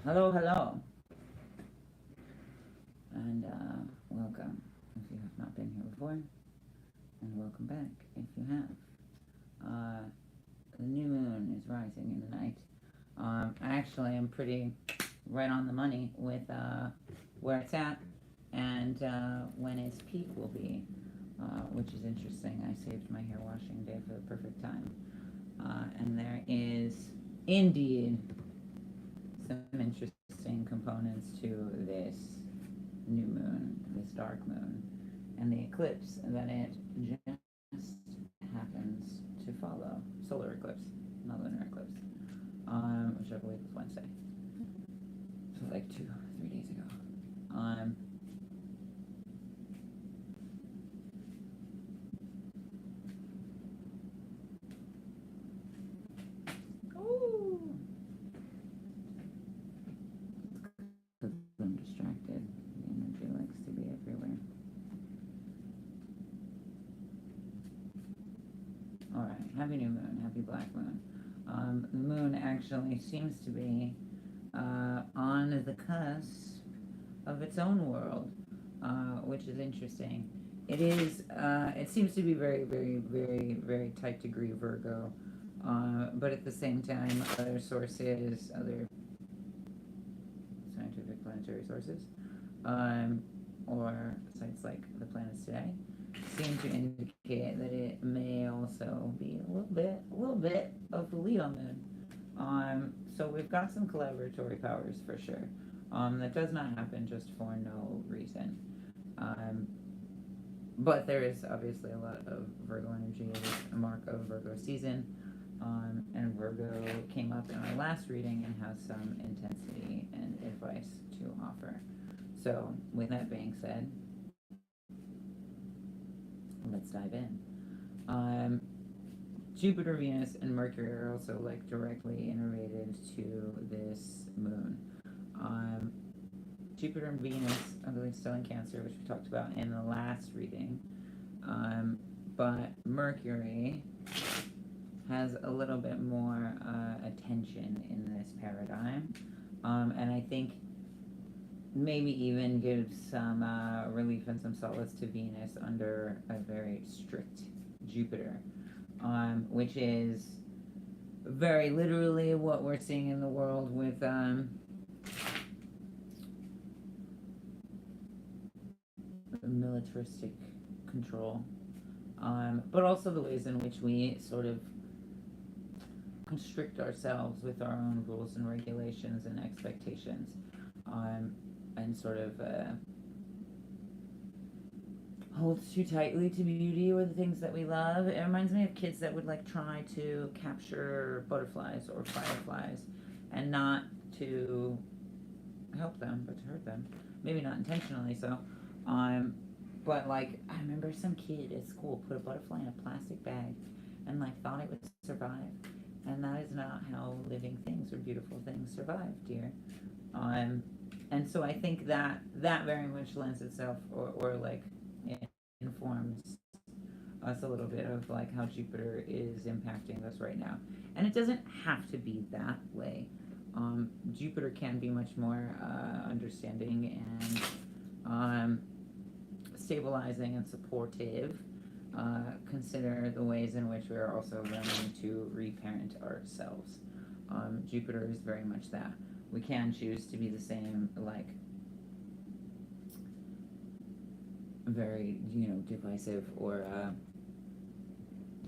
Hello, hello, and welcome if you have not been here before, and welcome back if you have. The new moon is rising in the night. I actually am pretty right on the money with where it's at and when its peak will be, which is interesting. I saved my hair washing day for the perfect time. And there is indeed some interesting components to this new moon, this dark moon, and the eclipse that it just happens to follow. Solar eclipse, not lunar eclipse, which I believe was Wednesday. So like 2 or 3 days ago. Ooh. Because I'm distracted. The energy likes to be everywhere. Alright, happy new moon, happy black moon. The moon actually seems to be on the cusp of its own world, which is interesting. It seems to be very, very, very, very tight degree Virgo, but at the same time, other sources, other scientific planetary sources, or sites like the planets today, seem to indicate that it may also be a little bit of the Leo moon. So we've got some collaboratory powers for sure. That does not happen just for no reason. But there is obviously a lot of Virgo energy. It is a mark of Virgo season. And Virgo came up in our last reading and has some intensity and advice to offer. So with that being said, let's dive in. Jupiter, Venus, and Mercury are also like directly interrelated to this moon. Jupiter and Venus, I believe, still in Cancer, which we talked about in the last reading. But Mercury has a little bit more attention in this paradigm. And I think maybe even gives some relief and some solace to Venus under a very strict Jupiter, which is very literally what we're seeing in the world with militaristic control, but also the ways in which we sort of constrict ourselves with our own rules and regulations and expectations, and sort of hold too tightly to beauty or the things that we love. It reminds me of kids that would like try to capture butterflies or fireflies and not to help them but to hurt them, maybe not intentionally so. But like I remember some kid at school put a butterfly in a plastic bag and like thought it would survive, and that is not how living things or beautiful things survive, dear. And so I think that very much lends itself or like it informs us a little bit of like how Jupiter is impacting us right now. And it doesn't have to be that way. Jupiter can be much more understanding and stabilizing and supportive. Consider the ways in which we are also learning to reparent ourselves. Jupiter is very much that. We can choose to be the same, like, very, divisive or a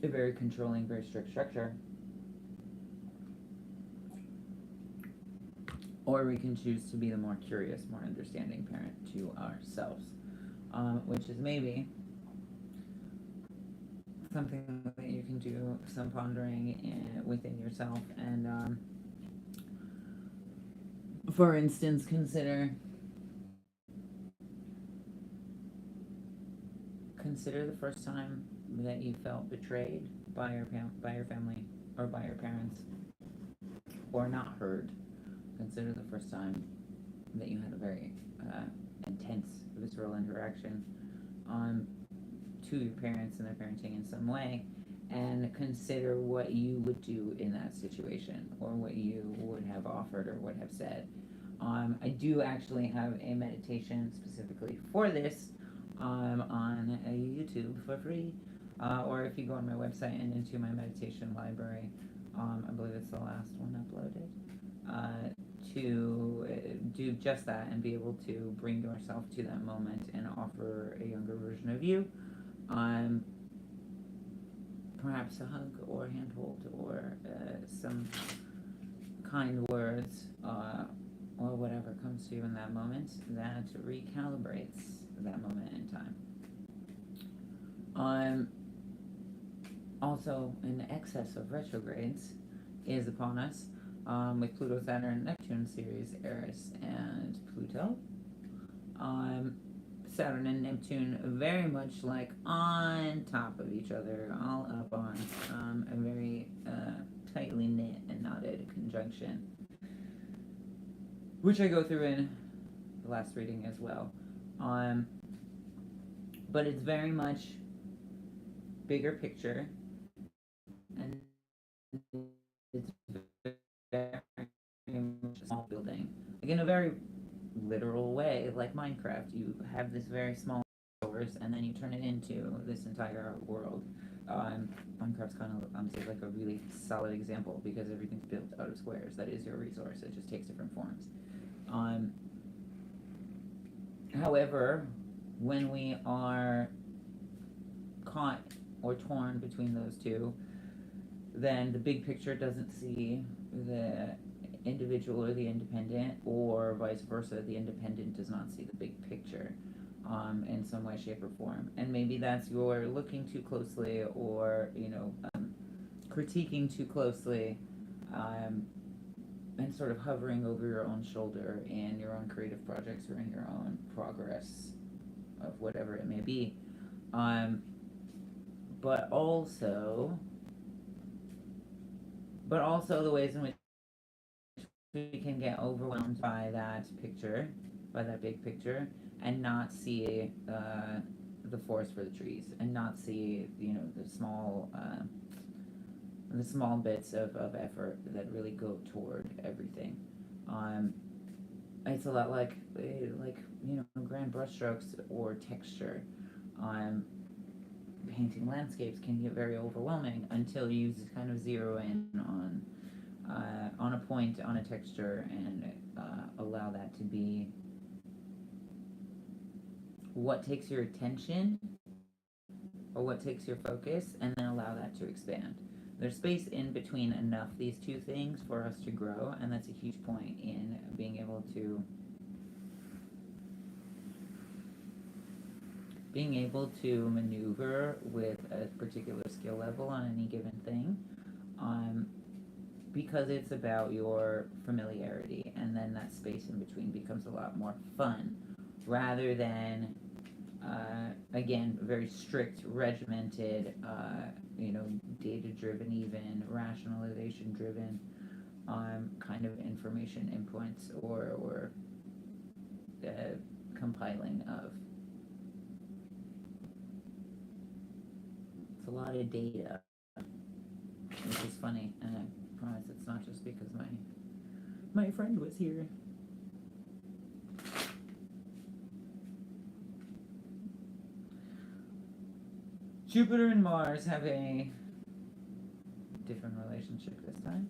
very controlling, very strict structure. Or we can choose to be the more curious, more understanding parent to ourselves, which is maybe something that you can do some pondering within yourself. And for instance, consider the first time that you felt betrayed by your family or by your parents, or not heard. Consider the first time that you had a very intense, visceral interaction to your parents and their parenting in some way, and consider what you would do in that situation, or what you would have offered or would have said. I do actually have a meditation specifically for this on a YouTube for free. Or if you go on my website and into my meditation library, I believe it's the last one uploaded, to do just that and be able to bring yourself to that moment and offer a younger version of you. Perhaps a hug or a handhold or some kind words, or whatever comes to you in that moment that recalibrates that moment in time. Also, an excess of retrogrades is upon us, with Pluto, Saturn, Neptune series, Eris, and Pluto. Saturn and Neptune very much like on top of each other, all up on a very tightly knit and knotted conjunction, which I go through in the last reading as well. But it's very much bigger picture, and it's very much small building, like in a very literal way, like Minecraft. You have this very small source, and then you turn it into this entire world. Minecraft's kind of, I'm saying, like a really solid example because everything's built out of squares. That is your resource. It just takes different forms. However, when we are caught or torn between those two, then the big picture doesn't see the individual or the independent, or vice versa, the independent does not see the big picture in some way, shape, or form. And maybe that's you're looking too closely, or critiquing too closely, and sort of hovering over your own shoulder in your own creative projects or in your own progress of whatever it may be. But also the ways in which we can get overwhelmed by that picture, by that big picture, and not see the forest for the trees, and not see the small bits of effort that really go toward everything. It's a lot like grand brushstrokes or texture. Painting landscapes can get very overwhelming until you kind of zero in on a point, on a texture, and allow that to be what takes your attention or what takes your focus, and then allow that to expand. There's space in between enough these two things for us to grow, and that's a huge point in being able to maneuver with a particular skill level on any given thing, because it's about your familiarity, and then that space in between becomes a lot more fun, rather than again, very strict, regimented, data-driven, even rationalization-driven kind of information inputs or compiling of. It's a lot of data, which is funny, and I promise it's not just because my friend was here. Jupiter and Mars have a different relationship this time,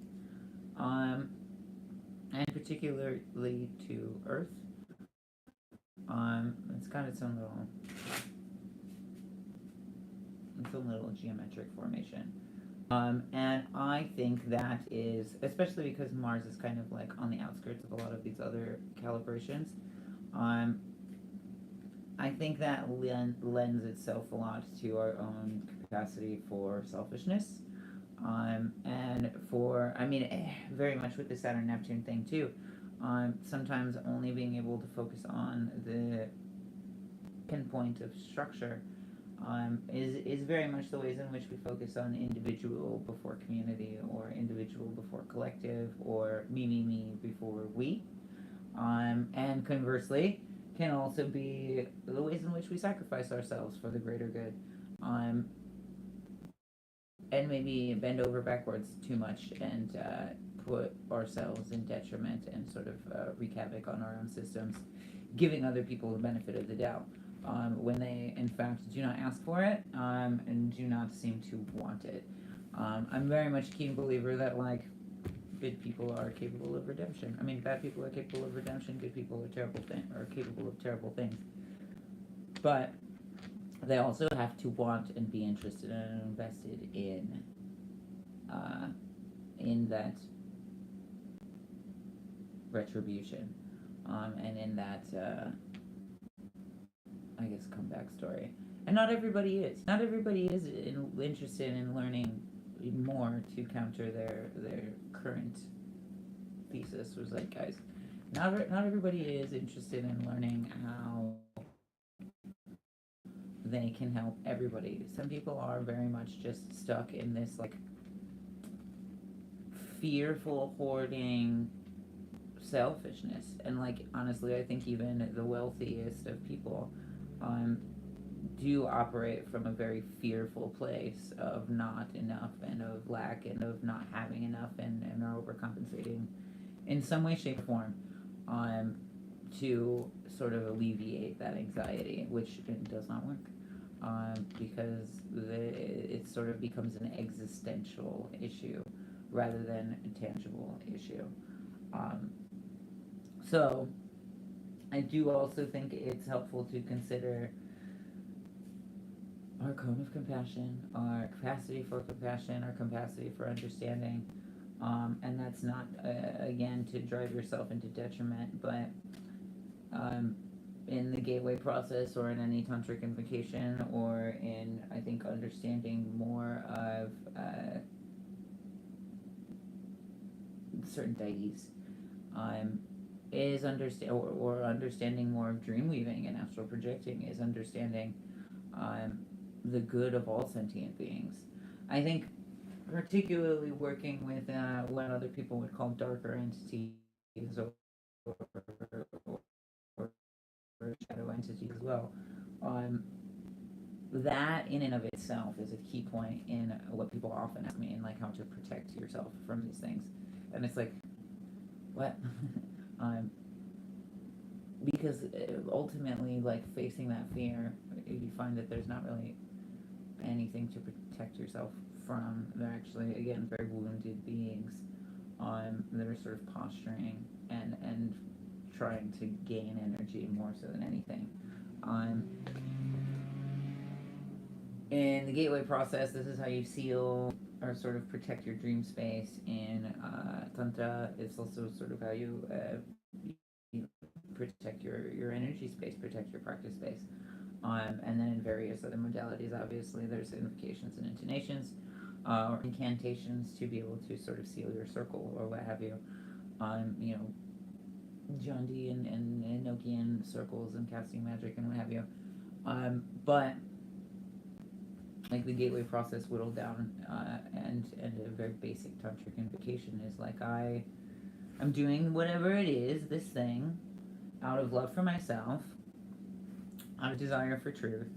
and particularly to Earth. It's got its own little geometric formation, and I think that is, especially because Mars is kind of like on the outskirts of a lot of these other calibrations. I think that lends itself a lot to our own capacity for selfishness, and for, very much with the Saturn-Neptune thing too. Sometimes only being able to focus on the pinpoint of structure is very much the ways in which we focus on individual before community, or individual before collective, or me before we. And conversely, can also be the ways in which we sacrifice ourselves for the greater good, and maybe bend over backwards too much and put ourselves in detriment and sort of wreak havoc on our own systems, giving other people the benefit of the doubt when they in fact do not ask for it and do not seem to want it. I'm very much a keen believer that like good people are capable of redemption. I mean, bad people are capable of redemption. Good people are capable of terrible things. But they also have to want and be interested and invested in that retribution, and in that I guess comeback story. And not everybody is. Not everybody is interested in learning more to counter their current thesis. Was like, guys, not everybody is interested in learning how they can help everybody. Some people are very much just stuck in this like fearful hoarding selfishness. And like honestly, I think even the wealthiest of people do operate from a very fearful place of not enough and of lack and of not having enough, and are overcompensating in some way, shape, or form to sort of alleviate that anxiety, which does not work because it sort of becomes an existential issue rather than a tangible issue. So I do also think it's helpful to consider our cone of compassion, our capacity for compassion, our capacity for understanding. And that's not, again, to drive yourself into detriment, but in the gateway process or in any tantric invocation or in, I think, understanding more of certain deities, is understanding more of dream weaving and astral projecting, is understanding the good of all sentient beings. I think particularly working with what other people would call darker entities or shadow entities as well. That in and of itself is a key point in what people often ask me in like how to protect yourself from these things. And it's like, what? Because ultimately, like facing that fear, you find that there's not really anything to protect yourself from. They're actually, again, very wounded beings that are sort of posturing and trying to gain energy more so than anything. In the gateway process, this is how you seal or sort of protect your dream space. In Tantra, it's also sort of how you protect your energy space, protect your practice space. And then in various other modalities, obviously, there's invocations and intonations or incantations to be able to sort of seal your circle or what have you. You know, Jandi and Enochian circles and casting magic and what have you. But like the gateway process whittled down and a very basic tantric invocation is like I'm doing whatever it is, this thing, out of love for myself, out of desire for truth,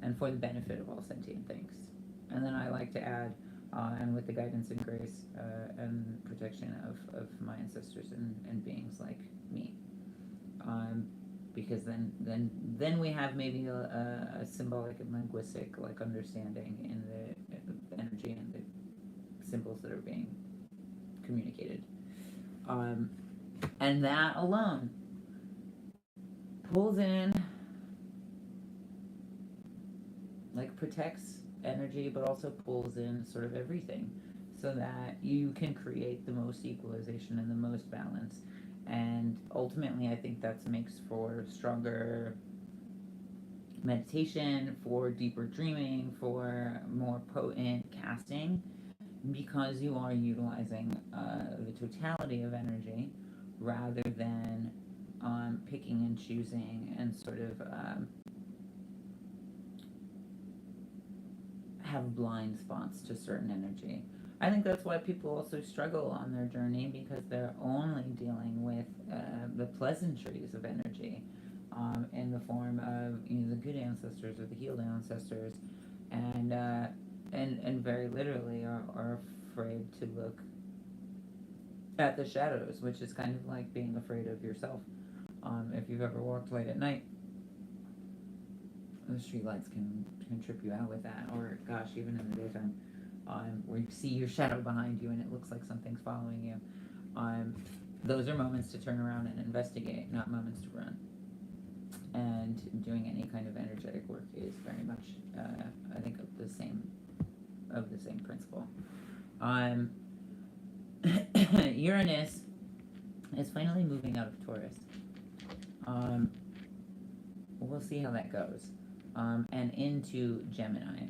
and for the benefit of all sentient things. And then I like to add, and with the guidance and grace and protection of my ancestors and beings like me. Because then we have maybe a symbolic and linguistic like understanding in the energy and the symbols that are being communicated. And that alone pulls in, like protects energy, but also pulls in sort of everything so that you can create the most equalization and the most balance. And ultimately, I think that makes for stronger meditation, for deeper dreaming, for more potent casting, because you are utilizing the totality of energy rather than picking and choosing and sort of have blind spots to certain energy. I think that's why people also struggle on their journey, because they're only dealing with the pleasantries of energy in the form of the good ancestors or the healed ancestors, and very literally are afraid to look at the shadows, which is kind of like being afraid of yourself. If you've ever walked late at night, the streetlights can trip you out with that, or gosh, even in the daytime, where you see your shadow behind you and it looks like something's following you. Those are moments to turn around and investigate, not moments to run. And doing any kind of energetic work is very much, I think, of the same principle. Uranus is finally moving out of Taurus. We'll see how that goes. And into Gemini.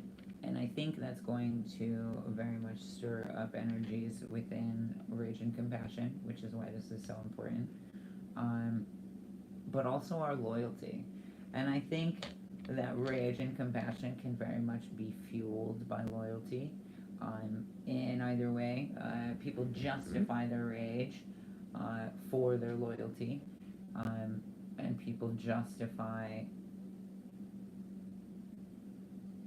And I think that's going to very much stir up energies within rage and compassion, which is why this is so important. But also our loyalty. And I think that rage and compassion can very much be fueled by loyalty. In either way, people justify their rage for their loyalty, and people justify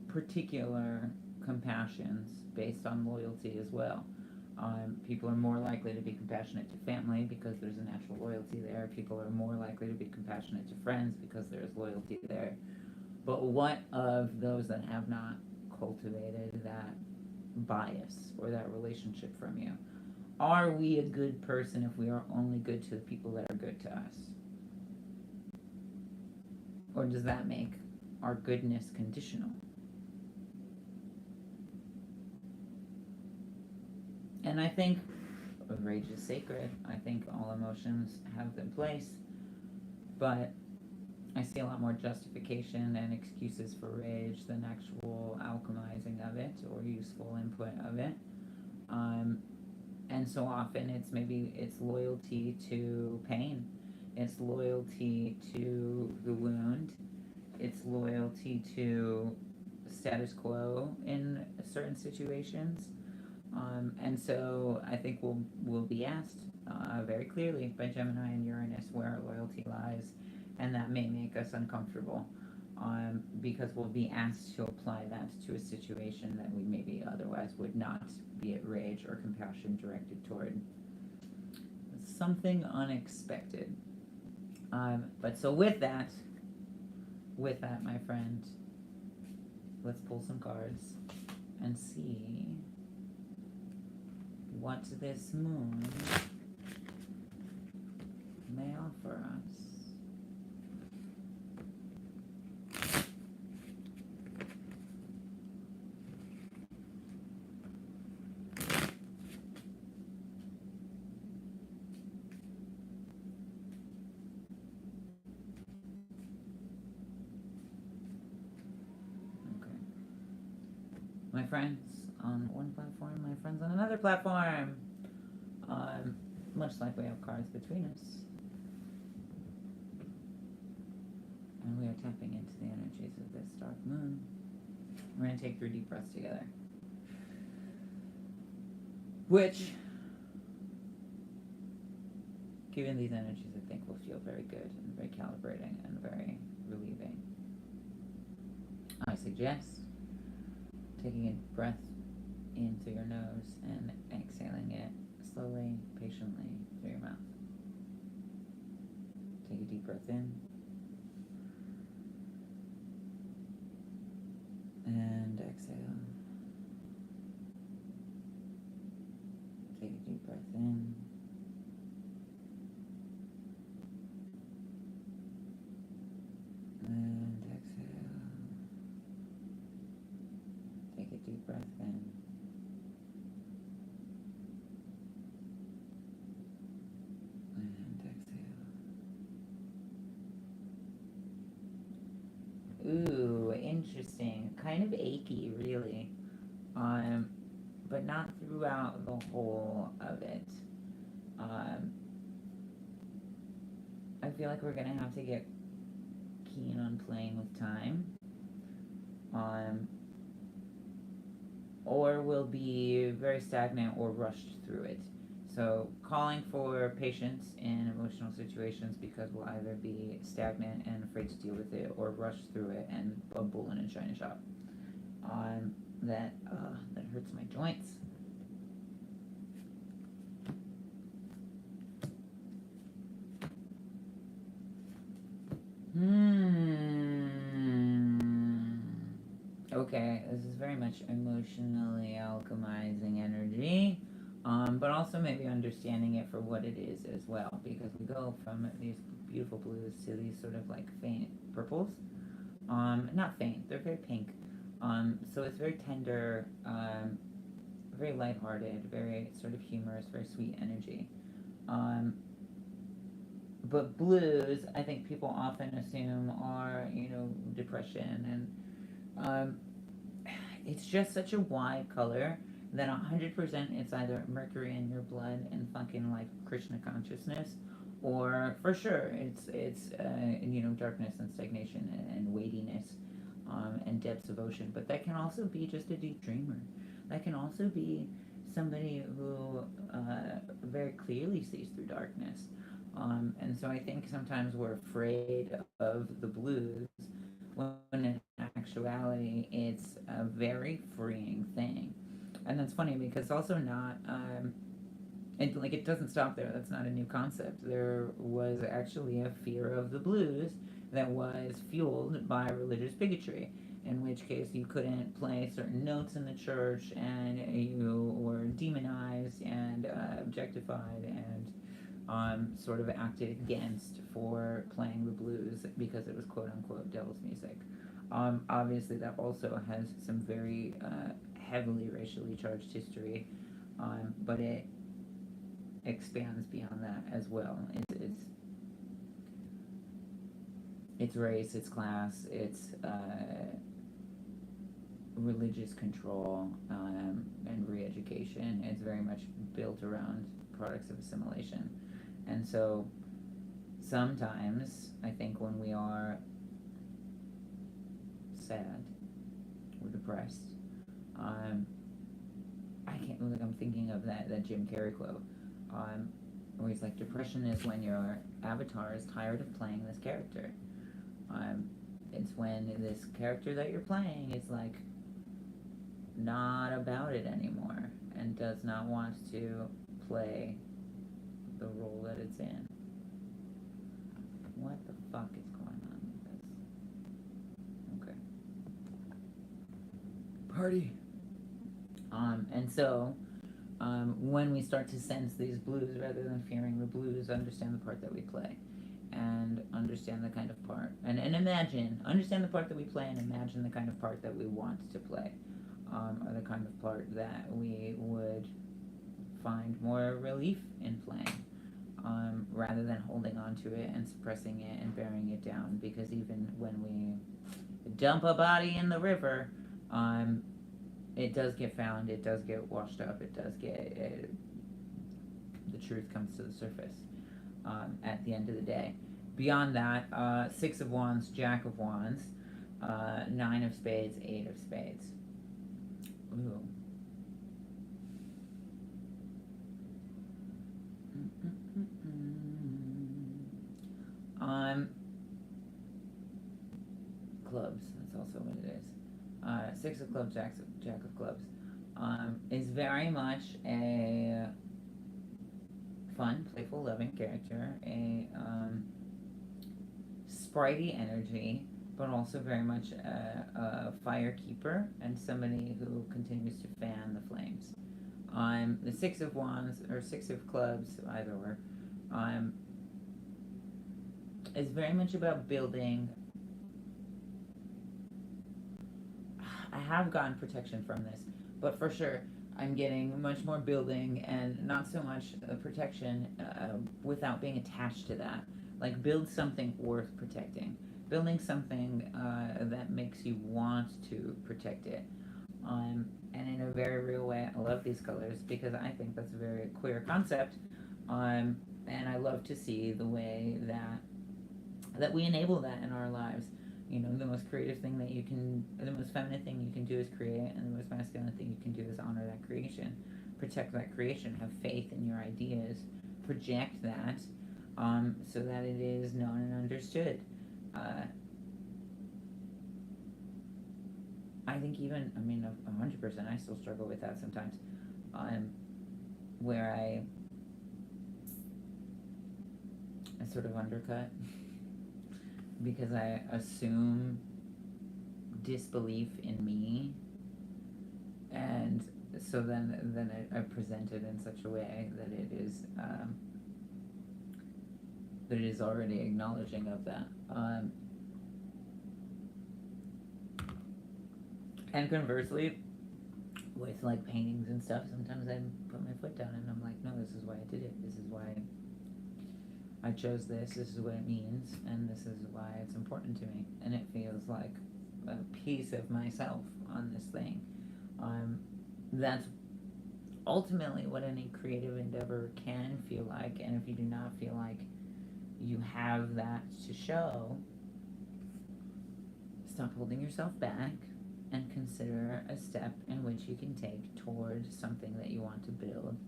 particular compassions based on loyalty as well. People are more likely to be compassionate to family because there's a natural loyalty there. People are more likely to be compassionate to friends because there's loyalty there. But what of those that have not cultivated that bias or that relationship from you? Are we a good person if we are only good to the people that are good to us? Or does that make our goodness conditional? And I think rage is sacred. I think all emotions have their place. But I see a lot more justification and excuses for rage than actual alchemizing of it or useful input of it. And so often it's loyalty to pain. It's loyalty to the wound. It's loyalty to status quo in certain situations. And so I think we'll be asked very clearly by Gemini and Uranus where our loyalty lies, and that may make us uncomfortable because we'll be asked to apply that to a situation that we maybe otherwise would not be at rage or compassion directed toward. Something unexpected. But so with that, my friend, let's pull some cards and see what this moon may offer us. Okay. My friends on one platform, my friends on another platform. Much like we have cards between us. And we are tapping into the energies of this dark moon. We're going to take 3 deep breaths together. Which, given these energies, I think will feel very good and very calibrating and very relieving. I suggest taking a breath in through your nose and exhaling it slowly, patiently through your mouth. Take a deep breath in and exhale. Take a deep breath in and exhale. Take a deep breath in and exhale. Ooh, interesting. Kind of achy, really. But not throughout the whole of it. I feel like we're gonna have to get keen on playing with time. Or we'll be very stagnant or rushed through it. So calling for patience in emotional situations because we'll either be stagnant and afraid to deal with it or rush through it and a bull in a china shop. That hurts my joints. okay, this is very much emotionally alchemizing energy, but also maybe understanding it for what it is as well, because we go from these beautiful blues to these sort of like faint purples. Not faint, they're very pink. So it's very tender, very lighthearted, very sort of humorous, very sweet energy. Um, but blues, I think people often assume are, depression, and it's just such a wide color that 100% it's either Mercury in your blood and fucking like Krishna consciousness, or for sure it's darkness and stagnation and weightiness, and depths of ocean. But that can also be just a deep dreamer. That can also be somebody who very clearly sees through darkness. And so I think sometimes we're afraid of the blues when in actuality it's a very freeing thing. And that's funny because it's also not, it doesn't stop there. That's not a new concept. There was actually a fear of the blues that was fueled by religious bigotry, in which case you couldn't play certain notes in the church and you were demonized and objectified and sort of acted against for playing the blues because it was quote unquote devil's music. Obviously, that also has some very heavily racially charged history, but it expands beyond that as well. It's race, it's class, it's religious control, and re-education. It's very much built around products of assimilation. And so sometimes I think when we are sad or depressed, I can't, like, I'm thinking of that Jim Carrey quote, where he's like, depression is when your avatar is tired of playing this character. It's when this character that you're playing is like not about it anymore and does not want to play the role that it's in. What the fuck is going on with this? Okay. Party. And so, when we start to sense these blues, rather than fearing the blues, understand the part that we play. And understand the kind of part. And understand the part that we play and imagine the kind of part that we want to play. Or the kind of part that we would find more relief in playing. Rather than holding on to it and suppressing it and burying it down. Because even when we dump a body in the river, it does get found, it does get washed up, the truth comes to the surface at the end of the day. Beyond that, Six of Wands, Jack of Wands, Nine of Spades, Eight of Spades. Ooh. Clubs, that's also what it is. Six of Clubs, Jack of Clubs, is very much a fun, playful, loving character, a spritey energy, but also very much a fire keeper and somebody who continues to fan the flames. The Six of Wands, or Six of Clubs, either or, is very much about building. I have gotten protection from this, but for sure I'm getting much more building and not so much protection without being attached to that. Like, build something worth protecting. Building something that makes you want to protect it. And in a very real way, I love these colors because I think that's a very queer concept. And I love to see the way that we enable that in our lives. You know, the most creative thing that you can, the most feminine thing you can do is create, and the most masculine thing you can do is honor that creation, protect that creation, have faith in your ideas, project that, so that it is known and understood. I think even, 100%, I still struggle with that sometimes, where I sort of undercut because I assume disbelief in me, and so then I present it in such a way that it is already acknowledging of that. And conversely, with like paintings and stuff, sometimes I put my foot down and I'm like, no, this is why I did it. This is why I chose this. This is what it means, and this is why it's important to me. And it feels like a piece of myself on this thing. That's ultimately what any creative endeavor can feel like. And if you do not feel like you have that to show, stop holding yourself back and consider a step in which you can take towards something that you want to build,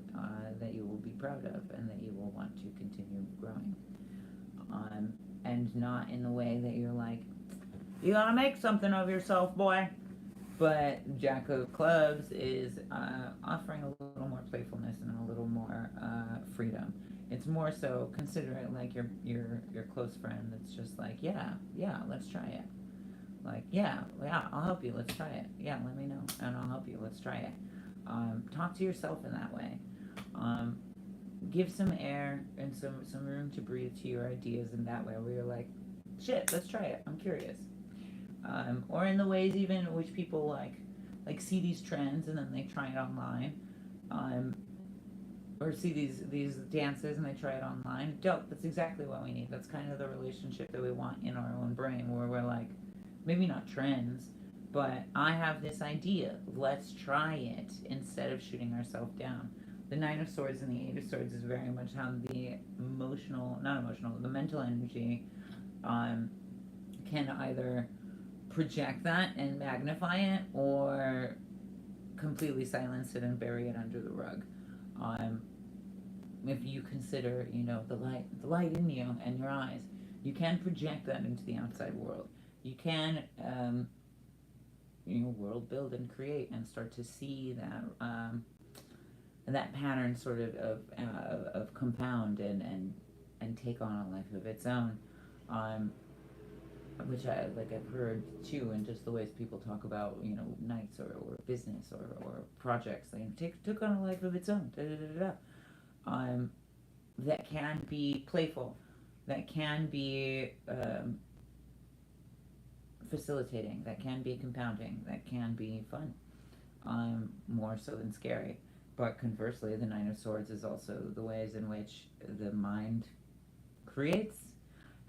that you will be proud of and that you will want to continue growing. And not in the way that you're like, you gotta make something of yourself, boy. But Jack of Clubs is offering a little more playfulness and a little more freedom. It's more so, consider it like your close friend that's just like, yeah, let's try it. Like, yeah, I'll help you, let's try it. Yeah, let me know, and I'll help you, let's try it. Talk to yourself in that way. Give some air and some room to breathe to your ideas in that way, where you're like, shit, let's try it, I'm curious. Or in the ways even in which people like see these trends and then they try it online. Or see these dances and they try it online. Dope, that's exactly what we need. That's kind of the relationship that we want in our own brain, where we're like, maybe not trends, but I have this idea, let's try it, instead of shooting ourselves down. The Nine of Swords and the Eight of Swords is very much how the the mental energy can either project that and magnify it, or completely silence it and bury it under the rug. If you consider, the light in you and your eyes, you can project that into the outside world. You can, world build and create and start to see that pattern sort of compound and take on a life of its own. Which I've heard too, in just the ways people talk about, nights or business or projects. They took on a life of its own. That can be playful, that can be facilitating, that can be compounding, that can be fun, more so than scary. But conversely, the Nine of Swords is also the ways in which the mind creates.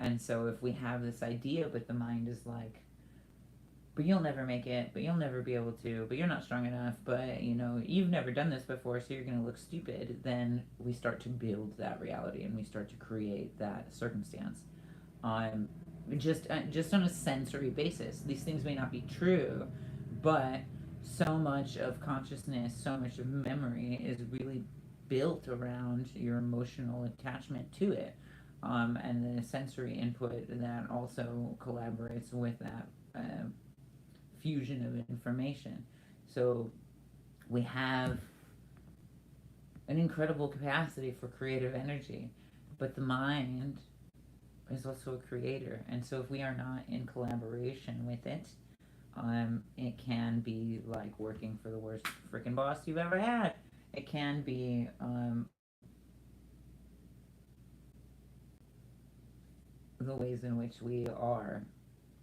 And so if we have this idea, but the mind is like, but you'll never make it, but you'll never be able to, but you're not strong enough, but you've never done this before, so you're going to look stupid, then we start to build that reality and we start to create that circumstance. Just on a sensory basis. These things may not be true, but so much of consciousness, so much of memory is really built around your emotional attachment to it. And the sensory input that also collaborates with that fusion of information. So we have an incredible capacity for creative energy, but the mind is also a creator. And so if we are not in collaboration with it, it can be like working for the worst freaking boss you've ever had. It can be the ways in which we are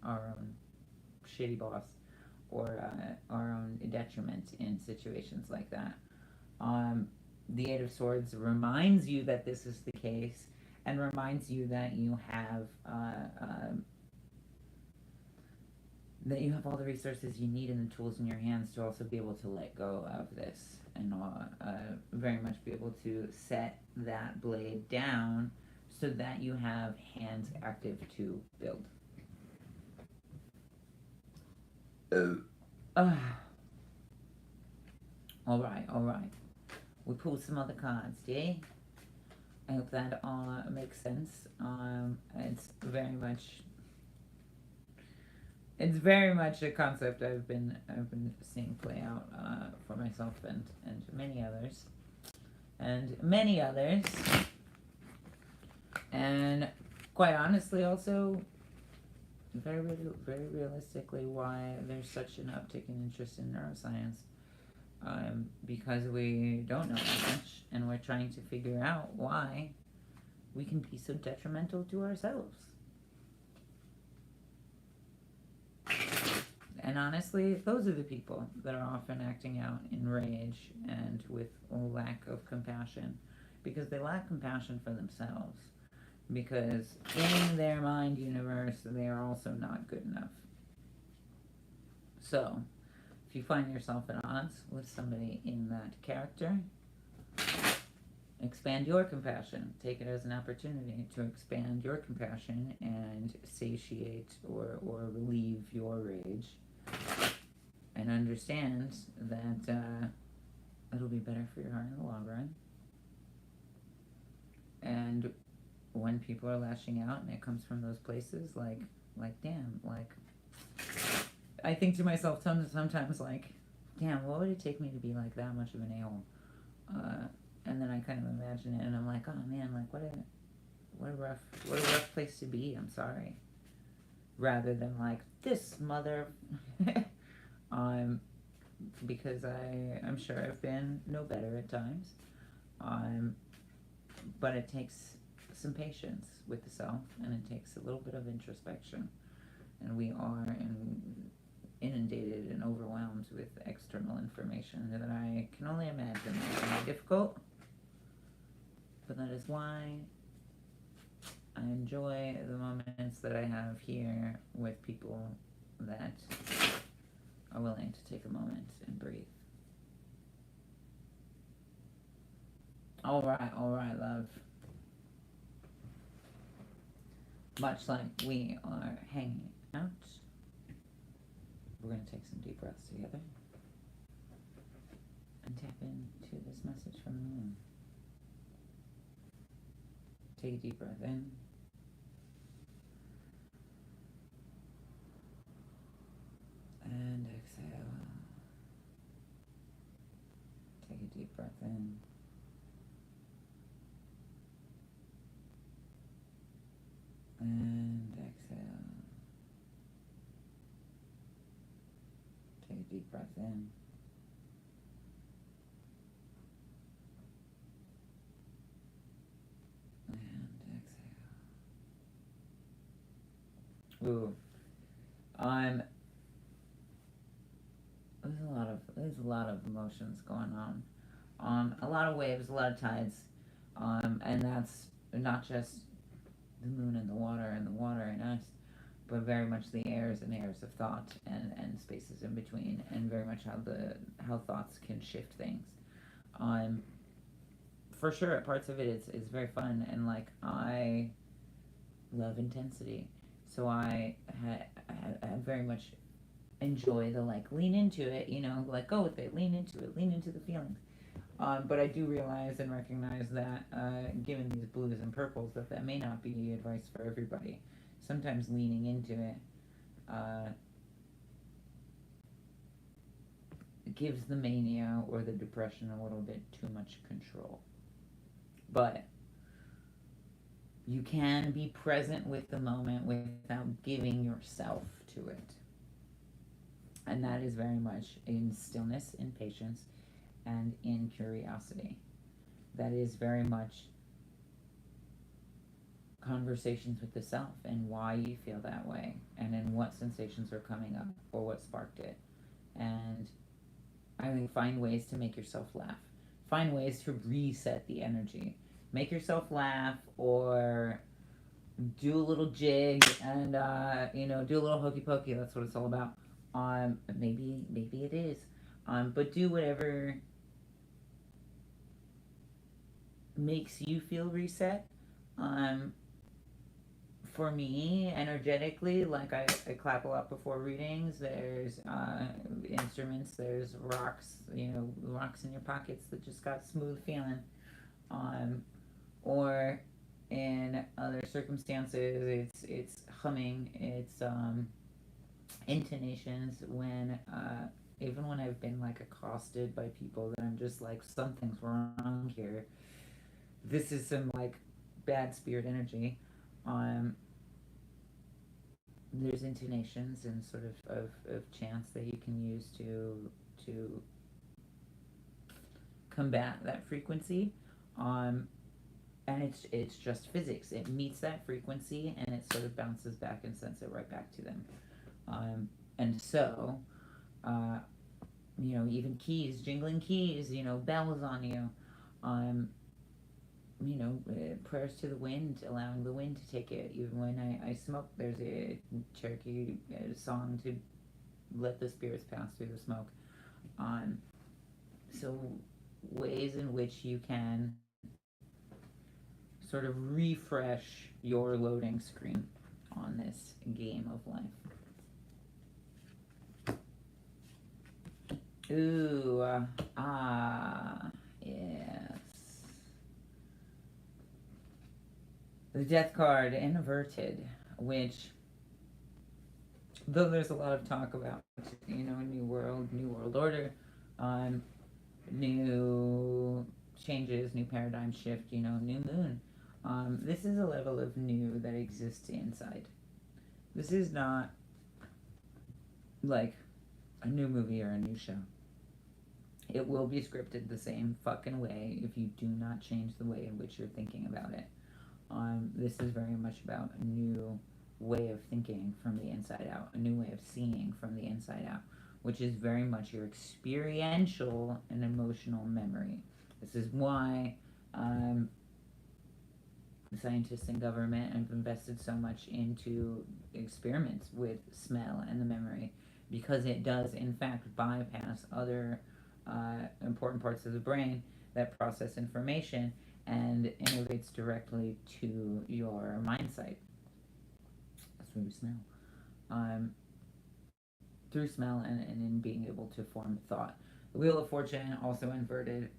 our own shitty boss, or our own detriment in situations like that. The Eight of Swords reminds you that this is the case, and reminds you that you have all the resources you need and the tools in your hands to also be able to let go of this, and very much be able to set that blade down so that you have hands active to build. All right. We pulled some other cards, yeah? I hope that all makes sense. It's very much a concept I've been seeing play out for myself and many others. And quite honestly, also very realistically why there's such an uptick in interest in neuroscience. Because we don't know that much, and we're trying to figure out why we can be so detrimental to ourselves. And honestly, those are the people that are often acting out in rage and with a lack of compassion, because they lack compassion for themselves. Because in their mind universe, they are also not good enough. So, if you find yourself at odds with somebody in that character, expand your compassion. Take it as an opportunity to expand your compassion and satiate or relieve your rage. And understand that it'll be better for your heart in the long run. And when people are lashing out and it comes from those places, like damn, like, I think to myself sometimes, like, damn, what would it take me to be like that much of an a-hole? And then I kind of imagine it, and I'm like, oh man, like what a rough place to be. I'm sorry. Rather than like this mother, because I'm sure I've been no better at times, but it takes some patience with the self, and it takes a little bit of introspection, and we are inundated and overwhelmed with external information that I can only imagine is very difficult. But that is why I enjoy the moments that I have here with people that are willing to take a moment and breathe. All right, love. Much like we are hanging out, we're going to take some deep breaths together and tap into this message from the moon. Take a deep breath in. And exhale. Take a deep breath in. And exhale. Take a deep breath in. And exhale. Ooh. There's a lot of emotions going on. A lot of waves, a lot of tides. And that's not just the moon and the water and us, but very much the airs and airs of thought and spaces in between, and very much how thoughts can shift things. For sure, parts of it is very fun, and like I love intensity, so I very much enjoy the like lean into it, like go with it, lean into the feelings. But I do realize and recognize that given these blues and purples, that may not be advice for everybody. Sometimes leaning into it gives the mania or the depression a little bit too much control. But you can be present with the moment without giving yourself to it. And that is very much in stillness, in patience, and in curiosity. That is very much conversations with the self and why you feel that way, and in what sensations are coming up or what sparked it. And I think find ways to make yourself laugh. Find ways to reset the energy. Make yourself laugh, or do a little jig and do a little hokey pokey. That's what it's all about. Maybe it is. But do whatever makes you feel reset. For me, energetically, like I clap a lot before readings. There's instruments, there's rocks, rocks in your pockets that just got smooth feeling. Or in other circumstances, it's humming, it's intonations when even when I've been like accosted by people that I'm just like, something's wrong here. This is some like bad spirit energy. there's intonations and sort of chants that you can use to combat that frequency. Um, and it's just physics. It meets that frequency and it sort of bounces back and sends it right back to them. And so, uh, even keys, jingling keys, bells on you, um, prayers to the wind, allowing the wind to take it. Even when I smoke, there's a Cherokee song to let the spirits pass through the smoke. Um, so ways in which you can sort of refresh your loading screen on this game of life. Ooh, yes. The Death card inverted, which, though there's a lot of talk about, new world order, new changes, new paradigm shift, new moon. This is a level of new that exists inside. This is not like a new movie or a new show. It will be scripted the same fucking way if you do not change the way in which you're thinking about it. This is very much about a new way of thinking from the inside out, a new way of seeing from the inside out, which is very much your experiential and emotional memory. This is why scientists and government have invested so much into experiments with smell and the memory, because it does in fact bypass other important parts of the brain that process information and innovates directly to your mind sight through smell. Through smell and in being able to form thought. The Wheel of Fortune also inverted.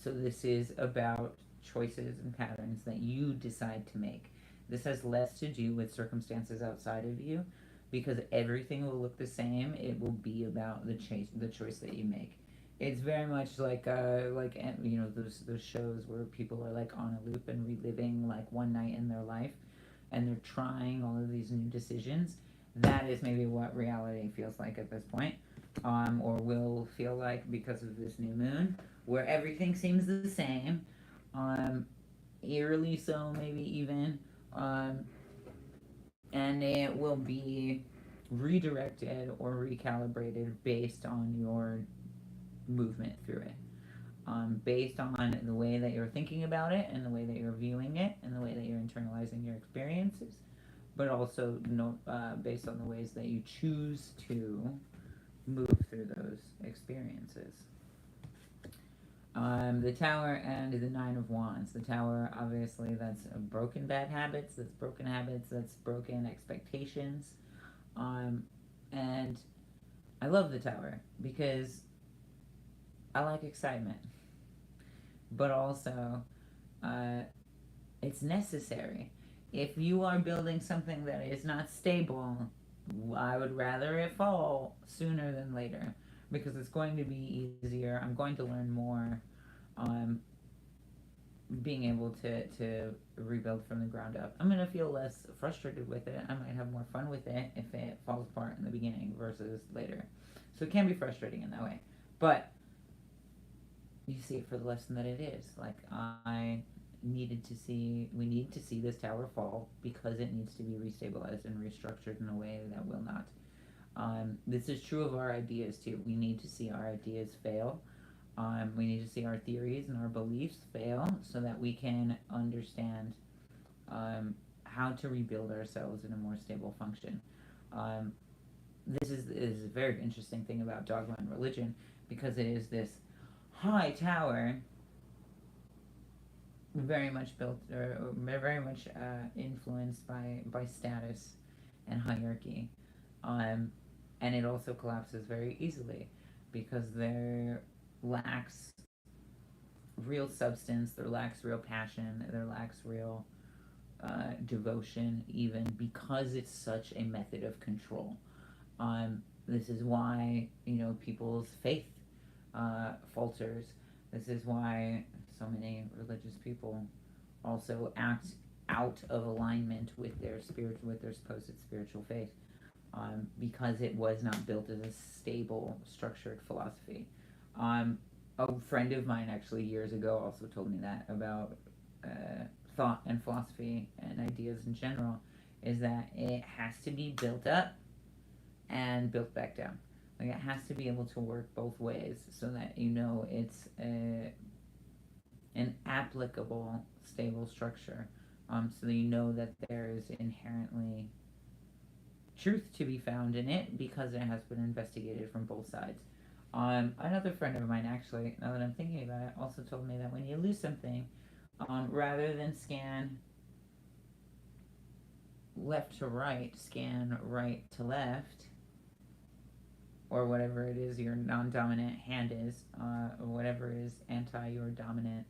So this is about choices and patterns that you decide to make. This has less to do with circumstances outside of you, because everything will look the same. It will be about the choice that you make. It's very much like those shows where people are like on a loop and reliving like one night in their life, and they're trying all of these new decisions. That is maybe what reality feels like at this point, or will feel like because of this new moon, where everything seems the same, eerily so, maybe even, and it will be redirected or recalibrated based on your movement through it, based on the way that you're thinking about it and the way that you're viewing it and the way that you're internalizing your experiences, but also based on the ways that you choose to move through those experiences. The Tower and the Nine of Wands. The Tower, obviously, that's broken bad habits, that's broken expectations. And I love the Tower because I like excitement, but also it's necessary. If you are building something that is not stable, I would rather it fall sooner than later, because it's going to be easier. I'm going to learn more. Being able to rebuild from the ground up. I'm going to feel less frustrated with it. I might have more fun with it if it falls apart in the beginning versus later. So it can be frustrating in that way. But you see it for the lesson that it is. Like, we need to see this tower fall because it needs to be restabilized and restructured in a way that will not. This is true of our ideas too. We need to see our ideas fail. We need to see our theories and our beliefs fail so that we can understand how to rebuild ourselves in a more stable function. This is a very interesting thing about dogma and religion, because it is this high tower, very much built or very much influenced by status and hierarchy, and it also collapses very easily because there lacks real substance, there lacks real passion, there lacks real devotion, even because it's such a method of control. This is why people's faith falters. This is why so many religious people also act out of alignment with their with their supposed spiritual faith, because it was not built as a stable, structured philosophy. A friend of mine actually years ago also told me that about thought and philosophy and ideas in general, is that it has to be built up and built back down. Like, it has to be able to work both ways so that you know it's an applicable, stable structure. So that you know that there is inherently truth to be found in it because it has been investigated from both sides. Another friend of mine, actually, now that I'm thinking about it, also told me that when you lose something, rather than scan left to right, scan right to left, or whatever it is your non-dominant hand is, or whatever is anti your dominant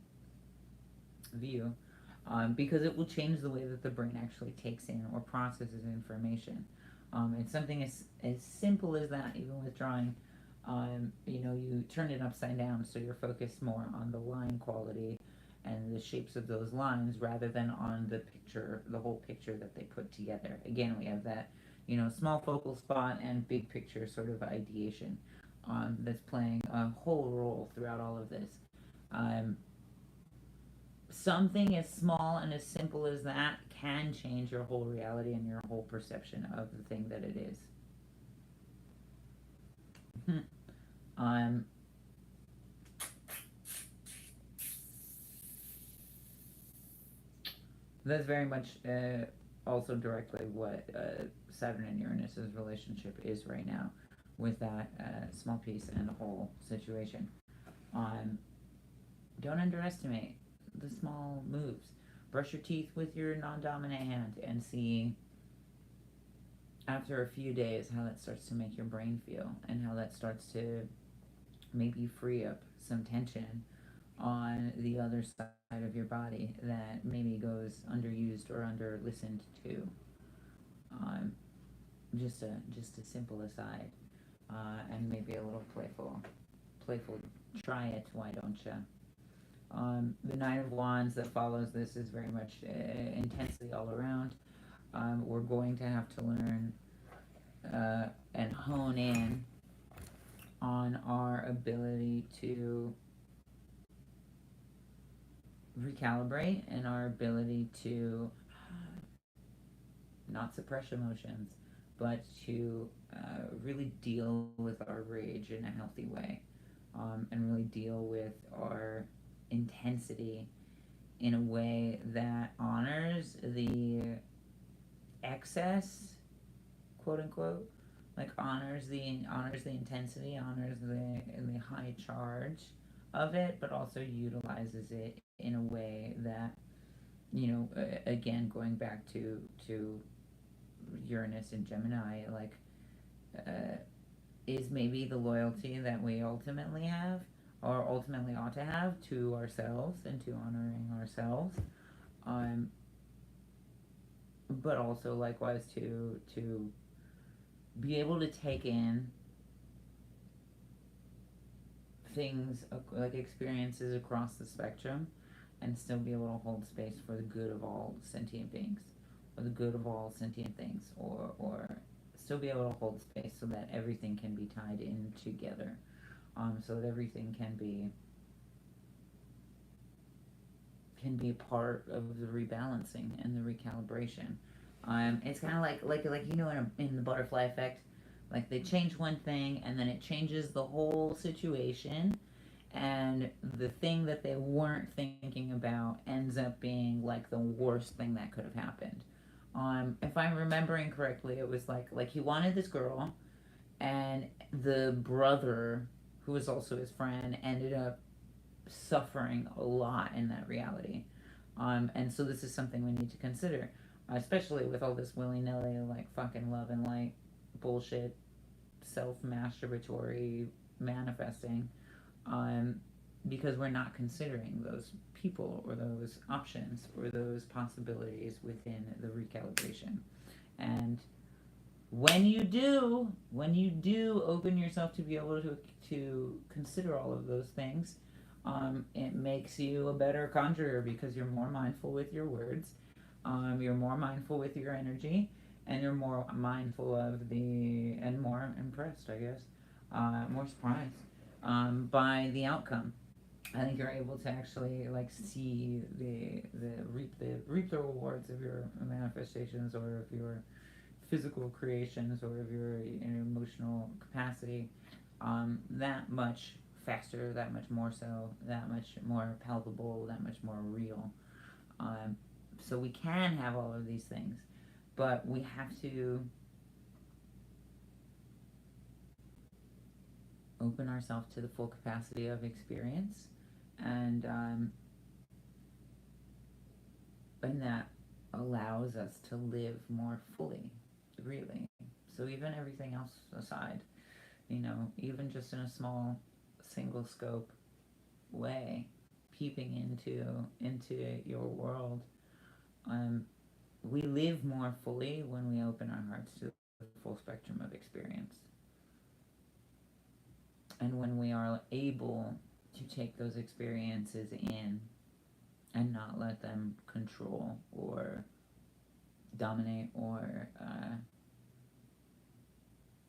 view, because it will change the way that the brain actually takes in or processes information. It's something as simple as that, even with drawing. You turn it upside down so you're focused more on the line quality and the shapes of those lines rather than on the picture, the whole picture that they put together. Again, we have that, small focal spot and big picture sort of ideation that's playing a whole role throughout all of this. Something as small and as simple as that can change your whole reality and your whole perception of the thing that it is. That's very much also directly what Saturn and Uranus's relationship is right now, with that small piece and the whole situation. Don't underestimate the small moves. Brush your teeth with your non-dominant hand and see after a few days how that starts to make your brain feel, and how that starts to maybe free up some tension on the other side of your body that maybe goes underused or under listened to. Just a simple aside, and maybe a little playful. Try it. Why don't you? The Nine of Wands that follows this is very much intensely all around. We're going to have to learn and hone in on our ability to recalibrate and our ability to not suppress emotions, but to really deal with our rage in a healthy way, and really deal with our intensity in a way that honors the excess, quote unquote, like honors the intensity, honors the high charge of it, but also utilizes it in a way that, again, going back to Uranus and Gemini, like is maybe the loyalty that we ultimately have, or ultimately ought to have, to ourselves and to honoring ourselves, but also likewise to be able to take in things like experiences across the spectrum and still be able to hold space for the good of all sentient beings, or the good of all sentient things, or still be able to hold space so that everything can be tied in together, so that everything can be a part of the rebalancing and the recalibration. It's kind of like in the butterfly effect, like they change one thing and then it changes the whole situation, and the thing that they weren't thinking about ends up being like the worst thing that could have happened. If I'm remembering correctly, it was like he wanted this girl, and the brother, who was also his friend, ended up suffering a lot in that reality. And so this is something we need to consider, especially with all this willy-nilly, like, fucking love and light bullshit, self-masturbatory manifesting, because we're not considering those people or those options or those possibilities within the recalibration. And when you do open yourself to be able to consider all of those things, it makes you a better conjurer because you're more mindful with your words. You're more mindful with your energy, and you're more mindful of and more impressed, I guess, more surprised by the outcome. I think you're able to actually like see the reap the rewards of your manifestations, or of your physical creations, or of your emotional capacity, that much faster, that much more so, that much more palpable, that much more real. Um, so we can have all of these things, but we have to open ourselves to the full capacity of experience, and and that allows us to live more fully, really. So even everything else aside, even just in a small single scope way, peeping into your world, um, we live more fully when we open our hearts to the full spectrum of experience, and when we are able to take those experiences in and not let them control or dominate or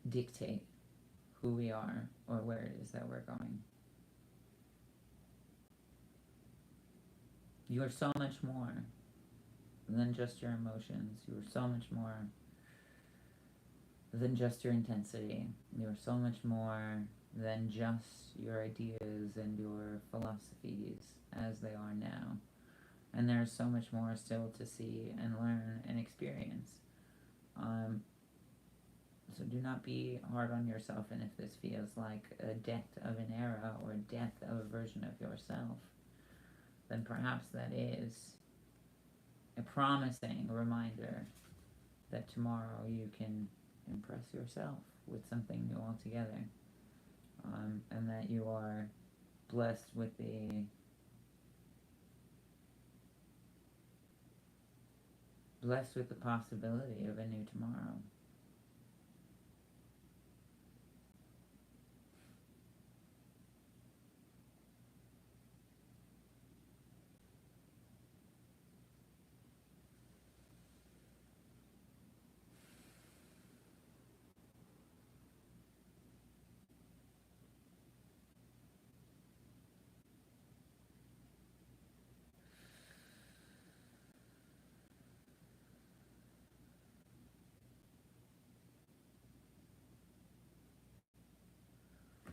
dictate who we are or where it is that we're going. You are so much more than just your emotions. You are so much more than just your intensity. You are so much more than just your ideas and your philosophies as they are now. And there's so much more still to see and learn and experience. Um, so do not be hard on yourself, and if this feels like a death of an era or a death of a version of yourself, then perhaps that is a promising reminder that tomorrow you can impress yourself with something new altogether, and that you are blessed with the possibility of a new tomorrow.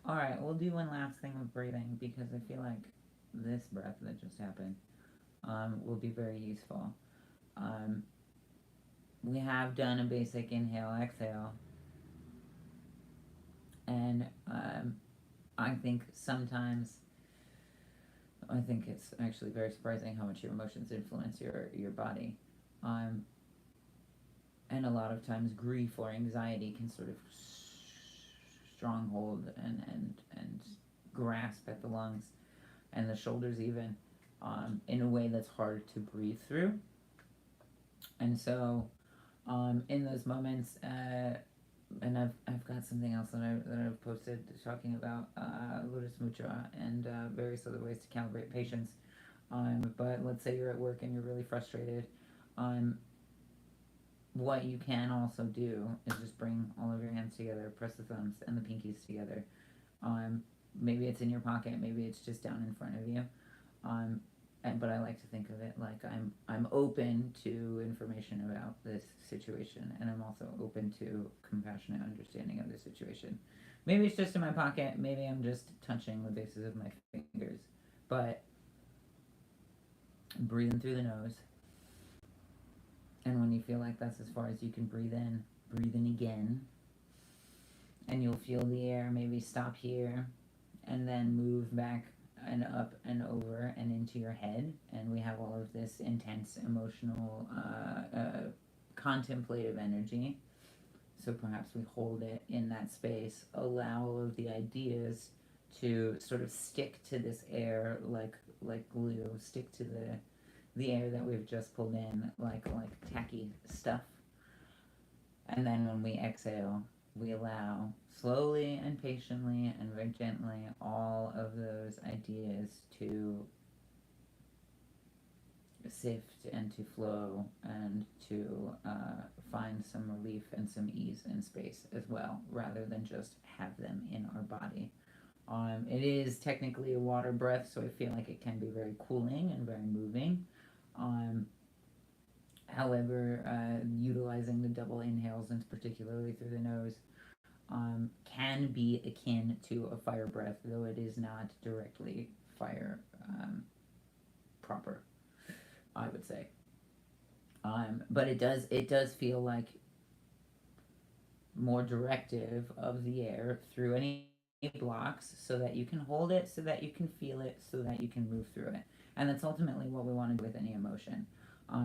All right, we'll do one last thing with breathing, because I feel like this breath that just happened will be very useful. Um, we have done a basic inhale, exhale, and I think sometimes, I think it's actually very surprising how much your emotions influence your body. Um, and a lot of times grief or anxiety can sort of stronghold and grasp at the lungs and the shoulders even, in a way that's hard to breathe through. And so in those moments, and I've got something else that I've posted talking about Lotus Mucha and various other ways to calibrate patience. But let's say you're at work and you're really frustrated. Um, what you can also do is just bring all of your hands together, press the thumbs and the pinkies together. Maybe it's in your pocket, maybe it's just down in front of you. Um, but I like to think of it like I'm open to information about this situation, and I'm also open to compassionate understanding of the situation. Maybe it's just in my pocket, maybe I'm just touching the bases of my fingers, but breathing through the nose. And when you feel like that's as far as you can breathe in again, and you'll feel the air maybe stop here and then move back and up and over and into your head. And we have all of this intense emotional contemplative energy, so perhaps we hold it in that space, allow all of the ideas to sort of stick to this air like glue, stick to the air that we've just pulled in like tacky stuff. And then when we exhale, we allow slowly and patiently and very gently all of those ideas to sift and to flow and to find some relief and some ease in space as well, rather than just have them in our body. It is technically a water breath, so I feel like it can be very cooling and very moving. Um, However, utilizing the double inhales, and particularly through the nose, can be akin to a fire breath, though it is not directly fire proper, I would say. But it does feel like more directive of the air through any blocks, so that you can hold it, so that you can feel it, so that you can move through it. And that's ultimately what we want to do with any emotion.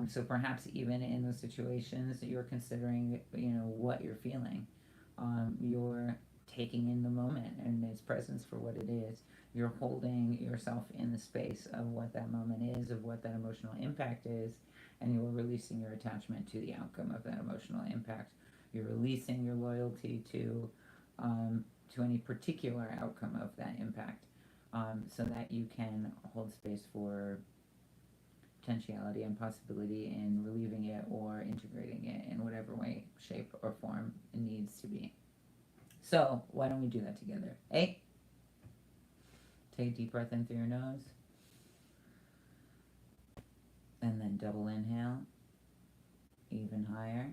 So perhaps even in those situations that you're considering, what you're feeling, you're taking in the moment and its presence for what it is. You're holding yourself in the space of what that moment is, of what that emotional impact is, and you're releasing your attachment to the outcome of that emotional impact. You're releasing your loyalty to any particular outcome of that impact, so that you can hold space for potentiality and possibility in relieving it or integrating it in whatever way, shape, or form it needs to be. So why don't we do that together? Take a deep breath in through your nose, and then double inhale, even higher.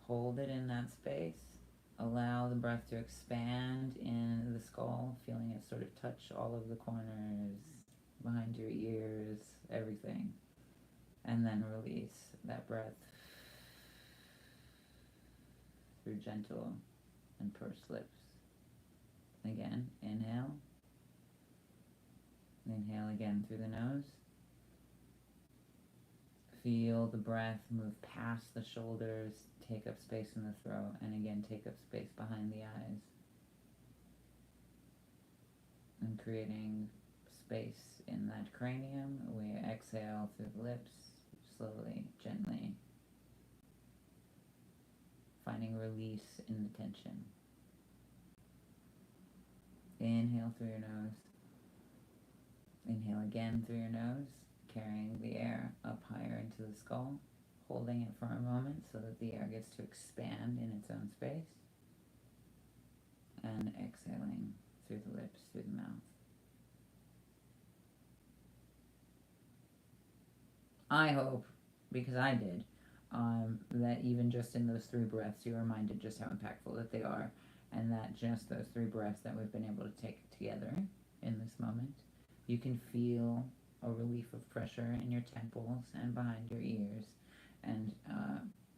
Hold it in that space. Allow the breath to expand in the skull, feeling it sort of touch all of the corners, behind your ears, everything. And then release that breath through gentle and pursed lips. Again, inhale. Inhale again through the nose. Feel the breath move past the shoulders, take up space in the throat, and again take up space behind the eyes. And creating space in that cranium, we exhale through the lips, slowly, gently, finding release in the tension. Inhale through your nose. Inhale again through your nose, carrying the air up higher into the skull, holding it for a moment so that the air gets to expand in its own space, and exhaling through the lips, through the mouth. I hope, because I did, that even just in those 3 breaths, you're reminded just how impactful that they are, and that just those 3 breaths that we've been able to take together in this moment, you can feel a relief of pressure in your temples and behind your ears, and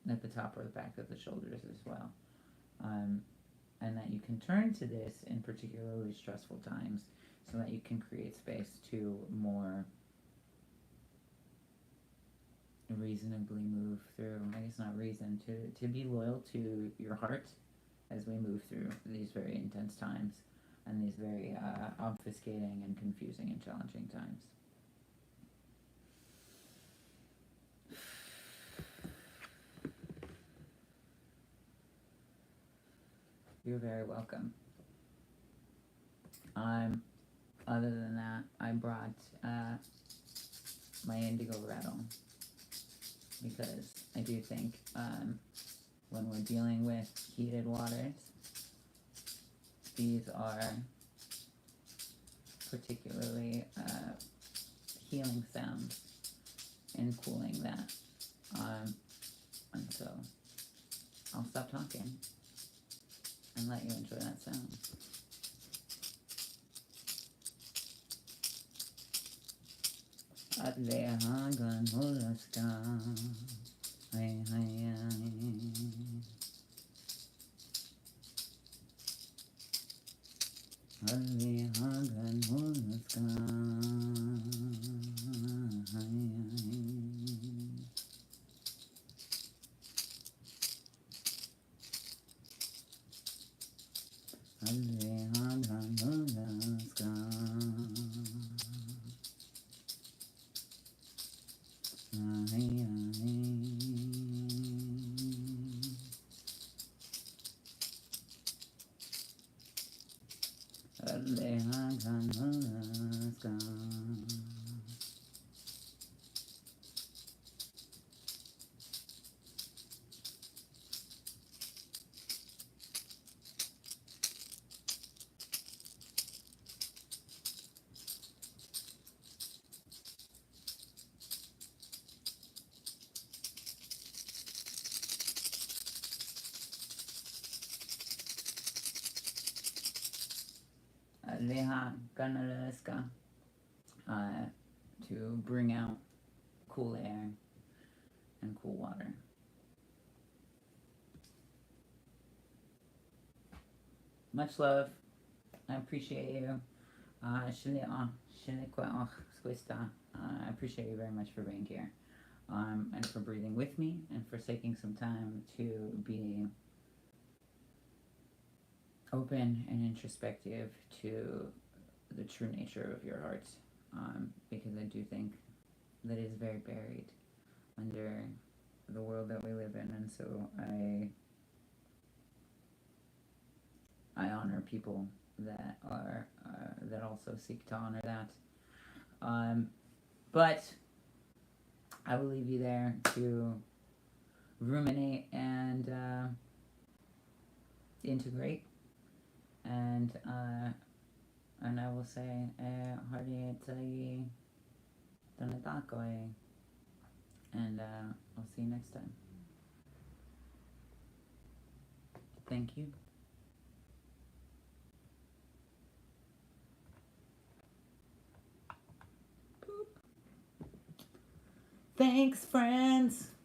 at the top or the back of the shoulders as well. And that you can turn to this in particularly stressful times, so that you can create space to more reasonably move through, I guess not reason, to be loyal to your heart as we move through these very intense times and these very obfuscating and confusing and challenging times. You're very welcome. Other than that, I brought my indigo rattle, because I do think when we're dealing with heated waters, these are particularly healing sounds in cooling that. And so I'll stop talking and let you enjoy that sound. Adlehagan hulaska, ay ay ay. Adlehagan hulaska, ay ay. Adlehagan hulaska. Leha Ganaleska, to bring out cool air and cool water. Much love. I appreciate you. I appreciate you very much for being here, and for breathing with me, and for taking some time to be open and introspective to the true nature of your heart, because I do think that is very buried under the world that we live in, and so I honor people that are that also seek to honor that. But I will leave you there to ruminate and integrate, and I will say hardy tagi donatakoe, and I'll see you next time. Thank you. Thanks, friends.